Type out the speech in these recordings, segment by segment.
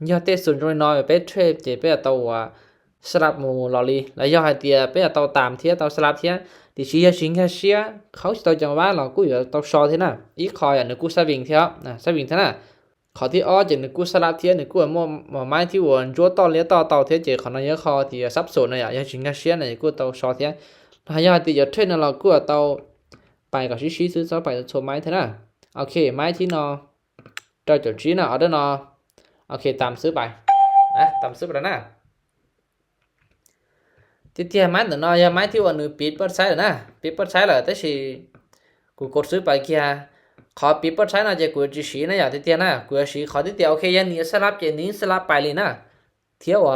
ยอเตสุนจน้อยไปเทรเจไปตัวสลับหมู่ลอลีแล้วยอให้เตียไปตัวตามเทียตัวสลับเทียติชีชิงแค่เชียเขาตัวจังว่าเรากูอยู่ตัวชอเทียน่ะอีคอยนึกกูสวิงเทียนะสวิงเทียน่ะเขาที่อ้อจะนึกกูสลับเทียนึกกูหมอไม้ที่วนจั่วต่อเลี้ยต่อเทียเจเขานั้นเยอะคอที่ซับซ้อนน่ะยาชิงแค่เชียน่ะกูตัวชอเทียถ้ายอติจะเทรนเรากูตัวไปกับชี้ซื้อไปโชว์ไม้เท่าน่ะโอเคไม้ที่นอตัวจุดชี้น่ะเอาเด้อนอโอเคตามซื้อไปนะตามซื้อไปแล้วนะที่เทียไม้แต่นอยาไม้ที่ว่านึปิดเปิดใช้แล้วนะปิดเปิดใช้แล้วแต่สิกูกดซื้อไปเกียขอปิดเปิดใช้นะจะกูจะชี้นะอย่าที่เทียนะกูจะชี้ขอที่เทียโอเคยันนี้สลับเจนี้สลับไปเลยนะเทียว่า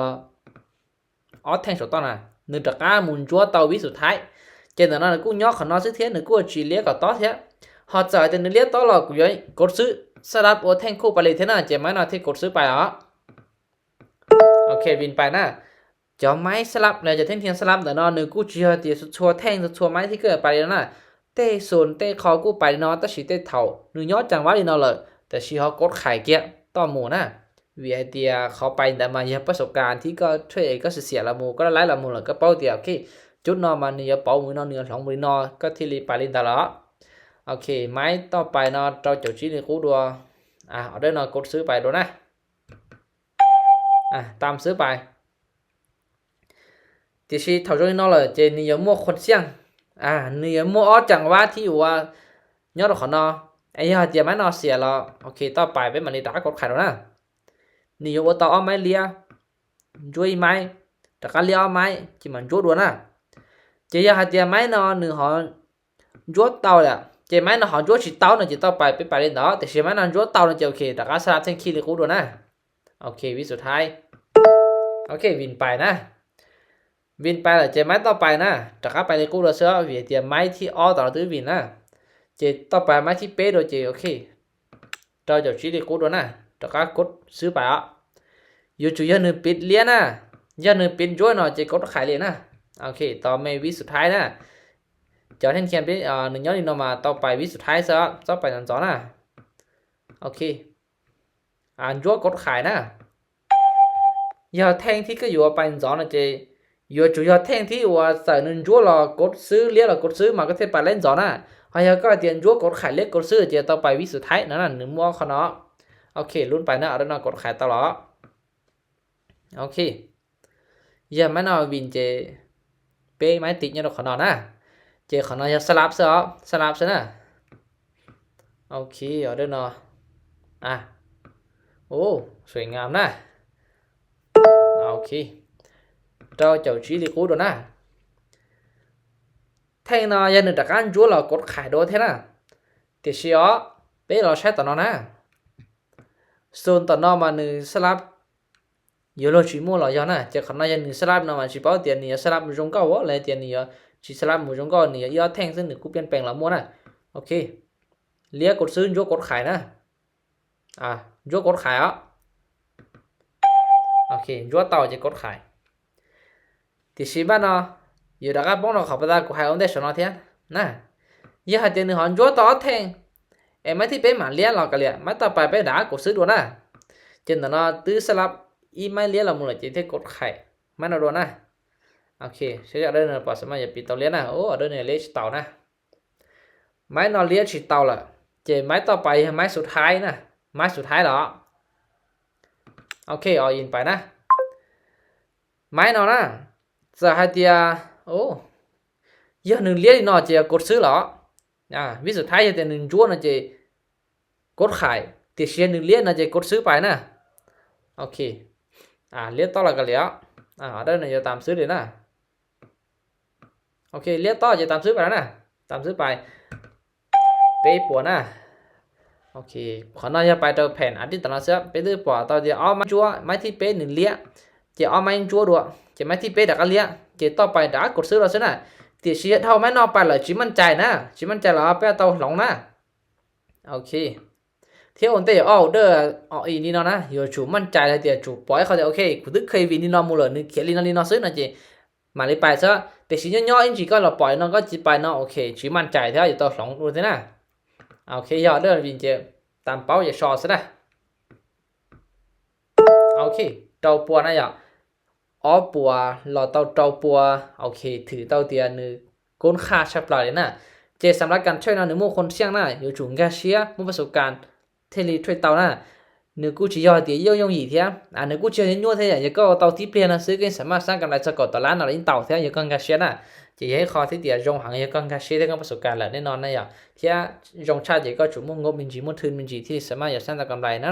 ออแทงสุดต้นน่ะนึกตะก้ามุนจั่วเตาวิสุดท้ายเจนแต่นั้นกูย่อขอนอซื้อเทียนึกกูจีเลี้ยกับต่อเทียฮอดจ่ายแต่นึกเลี้ยต่อหรอกกูยัยกดซื้อสลับโอแทงคู่ไปเลยเท่าน่ะเจไม้น่ะที่กดซื้อไปอ๋อโอเควินไปนะจอไม้สลับแล้วจะแทงเทียนสลับแต่นอนึกกูจีฮอดติสุดชัวแทงสุดชัวไม้ที่เกิดไปแล้วน่ะเตะโซนเตะคอกูไปนอตะสิเตะเท่านึกยอดจังว่าเลยนอเลยแต่สิเฮากดไข่เกียต่อหมู่น่ะวีไอเดียเขาไปแต่มาเยอะประสบการณ์ที่ก็ช่วยก็เสียละหมู่ก็หลายละหมู่แล้วก็เป้าเดียวโอเคจุดนอมาเนื้อเป้ามือนอเนื้อ2มือนอก็ที่ลีไปลินตลอดโอเคไม้ต่อไปนอเจ้าจุดชี้นี่กูดัวเอาได้นอกดซื้อไปดูนะตามซื้อไปที่สิเท่าจนนอเลยเจนี่ยมัวคนเสียงนี่มัวออจังว่าที่ว่ายอดของนอไอ้ยอดเดียไม้นอเสียแล้วโอเคต่อไปเป็นมันนี่ตากดไข่แล้วนะนี่ยว่าต่อเอาไม้เลียช่วยไม้แต่ก็เลียเอาไม้ที่มันจุดด้วยนะเจียหาเดียไม้นอหนึ่งหอจุดเตาแหละเจไม้นอหอจุดสิเตาน่ะจะต่อไปเป็นไปเลยเนาะแต่เสียไม้นอจุดเตาน่ะจะโอเคแต่ก็สลับเส้นขี้เลยกูด้วยนะโอเควิสุดท้ายโอเควินไปนะวินไปแล้วเจไม้ต่อไปนะแต่ก็ไปเลยกูด้วยเสื้อเวียเดียไม้ที่อ้อต่อตื้อวินนะเจต่อไปไม้ที่เป๊ะด้วยเจโอเคเจ้าจะชี้เลยกูด้วยนะแต่ก็กดซื้อไปอ่ะอยู่จุยันนึปิดเลี้ยนะยันนึปิดจ้วยเนาะจะกดขายเลยนะโอเคต่อไปวิสุดท้ายนะเจ้าแทนเขียนไป1ย้อนนี่เนาะมาต่อไปวิสุดท้ายซะต่อไปนั่นจ้อนะโอเคจั่วกดขายนะยอแทงที่ก็อยู่ไปนั่นจ้อนะเจอยู่จุยอแทงที่ว่าใส่นึงจั่วรอกดซื้อเลี้ยแล้วกดซื้อมาก็เทไปเล่นจ้อนะหายก็เตียนจั่วกดขายเล็กกดซื้อเจต่อไปวิสุดท้ายนั่นน่ะ1มัวเขาเนาะโอเคลุ้นไปนะเอาได้เนาะกดขายตลอดโอเคอย่ามาเนาวินเจเป้ไม้ติดเนี่ยเราขอนอนนะเจขอนอนจะสลับซะสลับซะนะโอเคเอาได้เนาะโอ้สวยงามนะโอเคเราเจ้าชี้ลิกูด้วยนะแทงนอยัน1ตะการจั่วเรากดขายโดเท่นะติเสียเป้เราใช้ต่อนอนะส่วนต่อนอมา1สลับ有了曲目了要呢这可能要你สลับนะมันสิเป้าเตียนนี่สลับจงเก้าว่าแล้วเตียนนี่สิสลับจงเก้านี่ยอแทงซึ่งนี่กูเปลี่ยนแปลงละมั่วนะโอเคเลียกดซื้อยกกดขายนะยกกดขายโอเคยกต่อจะกดขายที่สิบ้านเนาะอยู่ดักบ้องเราเข้าไปได้กูให้onได้สนอเทียนะอย่าให้เตียนนี่หอนยกต่อแทงไม่ที่เป็นมาเลียเราก็เลียไม่ต่อไปไปด่ากดซื้อด้วยนะเจนเนาะตื้อสลับอีไม่เลี้ยเราหมดเลยจะกดไข่ไม่น่าโดนนะโอเคเสียจากเดินเนี่ยปอสมัยจะปิดเตาเลี้ยนะโอ้เดินเนี่ยเลี้ยเตานะไม้นอนเลี้ยฉีดเตาละเจไม้ต่อไปไม้สุดท้ายนะไม้สุดท้ายเหรอโอเคเอาอินไปนะไม้นอนนะจะให้เตียโอ้เยอะหนึ่งเลี้ยนอนเจกดซื้อเหรอวิสุดท้ายจะเตียหนึ่งจ้วนะเจกดไข่เตียเชียหนึ่งเลี้ยนะเจกดซื้อไปนะโอเคเลี้ยต่อแล้วก็เลี้ยได้เนี่ยจะตามซื้อเลยนะโอเคเลี้ยต่อจะตามซื้อไปแล้วนะตามซื้อไปเป๊ะปัวนะโอเคขอน่าจะไปตัวแผ่นอันที่ตอนนั้นเสียไปตื้อปัวตอนจะเอาไม้จั่วไม้ที่เป๊ะ1เลี้ยจะเอาไม้จั่วด้วยจะไม้ที่เป๊ะดักก็เลี้ยจะต่อไปดักกดซื้อแล้วซินะติเสียเท่าไม้นอไปเลยจิมั่นใจนะจิมั่นใจแล้วเป๊ะตัวหลงนะโอเคเที่ยวเตะเด้ออีนี่เนาะนะอยู่จูมั่นใจเลยเตียจูปล่อยเขาจะโอเคกูตึกเคยวินนี่เนาะมูเลยนึกเขียนลีนอซื้อนะจีมาเลยไปซะแต่สิย่อๆอินจีก็เราปล่อยน้องก็จีไปเนาะโอเคจีมั่นใจเท่าอยู่ต่อ2ดูซินะโอเคยอดเด้อวินเจตามเป้าอย่าชอซะนะโอ เคเตาปัวนะอย่าอ๋อปัวรอเตาเตาปัวโอเคถือเตาเตียนึก้นค่าชับปลายเลยนะเจสำหรับการช่วยเราหนึ่งมู่คนเสี่ยงนะอยู่จุงกาเชียมุ่งประสบการณ์เทลีช่วยเตานะหนึ่งกูจะยอดเดียว用อีเทียหนึ่งกูจะยัวเทียก็เตาที่เปลี่ยนนะซื้อกันสามารถสร้างกำไรจากตลาดเราอินเตาเทียยังกาเชียนะจะให้คอที่เดียวรงหางยังกาเชียได้ก็ประสบการณ์แหละแน่นอนนะอย่าเทียรงชาติก็จุ่มมุ่งงบมินจีมุ่งทุนมินจีที่สามารถอยากสร้างกำไรนะ